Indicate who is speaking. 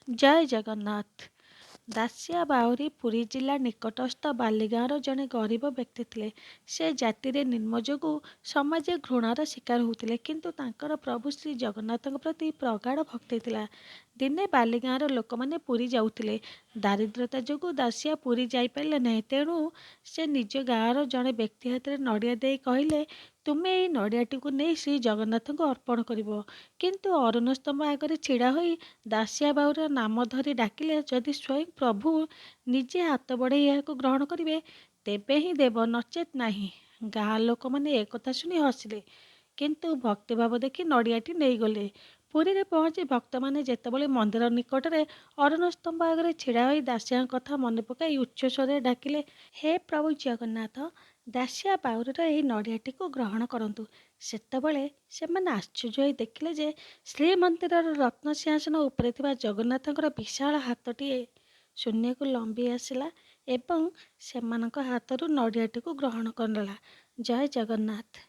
Speaker 1: ଜୟ ଜଗନ୍ନାଥ। ଦାସିଆ ବାଉରୀ ପୁରୀ ଜିଲ୍ଲା ନିକଟସ୍ଥ ବାଲିଗାଁର ଜଣେ ଗରିବ ବ୍ୟକ୍ତି ଥିଲେ। ସେ ଜାତିରେ ନିମ୍ନ ଯୋଗୁଁ ସମାଜରେ ଘୃଣାର ଶିକାର ହେଉଥିଲେ, କିନ୍ତୁ ତାଙ୍କର ପ୍ରଭୁ ଶ୍ରୀ ଜଗନ୍ନାଥଙ୍କ ପ୍ରତି ପ୍ରଗାଢ଼ ଭକ୍ତି ଥିଲା। ଦିନେ ବାଲିଗାଁର ଲୋକମାନେ ପୁରୀ ଯାଉଥିଲେ। ଦାରିଦ୍ର୍ୟତା ଯୋଗୁଁ ଦାସିଆ ପୁରୀ ଯାଇପାରିଲେ ନାହିଁ। ତେଣୁ ସେ ନିଜ ଗାଁର ଜଣେ ବ୍ୟକ୍ତି ହାତରେ ନଡ଼ିଆ ଦେଇ କହିଲେ, ତୁମେ ଏହି ନଡ଼ିଆଟିକୁ ନେଇ ଶ୍ରୀ ଜଗନ୍ନାଥଙ୍କୁ ଅର୍ପଣ କରିବ। କିନ୍ତୁ ଅରୁଣ ସ୍ତମ୍ଭ ଆଗରେ ଛିଡ଼ା ହୋଇ ଦାସିଆ ବାଉରୀର ନାମ ଧରି ଡାକିଲେ, ଯଦି ସ୍ୱୟଂ ପ୍ରଭୁ ନିଜେ ହାତ ବଢ଼ାଇ ଏହାକୁ ଗ୍ରହଣ କରିବେ, ତେବେ ହିଁ ଦେବ, ନଚେତ୍ ନାହିଁ। ଗାଁ ଲୋକମାନେ ଏକଥା ଶୁଣି ହସିଲେ, କିନ୍ତୁ ଭକ୍ତିଭାବ ଦେଖି ନଡ଼ିଆଟି ନେଇଗଲେ। ପୁରୀରେ ପହଞ୍ଚି ଭକ୍ତମାନେ ଯେତେବେଳେ ମନ୍ଦିର ନିକଟରେ ଅରୁଣ ସ୍ତମ୍ଭ ଆଗରେ ଛିଡ଼ା ହୋଇ ଦାସିଆଙ୍କ କଥା ମନେ ପକାଇ ଉଚ୍ଚସ୍ୱରରେ ଡାକିଲେ, ହେ ପ୍ରଭୁ ଜଗନ୍ନାଥ, ଦାସିଆ ବାଉରୀର ଏହି ନଡ଼ିଆଟିକୁ ଗ୍ରହଣ କରନ୍ତୁ। ସେତେବେଳେ ସେମାନେ ଆଶ୍ଚର୍ଯ୍ୟ ହୋଇ ଦେଖିଲେ ଯେ ଶ୍ରୀମନ୍ଦିରର ରତ୍ନସିଂହାସନ ଉପରେ ଥିବା ଜଗନ୍ନାଥଙ୍କର ବିଶାଳ ହାତଟିଏ ଶୂନ୍ୟକୁ ଲମ୍ବି ଆସିଲା ଏବଂ ସେମାନଙ୍କ ହାତରୁ ନଡ଼ିଆଟିକୁ ଗ୍ରହଣ କରିନେଲା। ଜୟ ଜଗନ୍ନାଥ।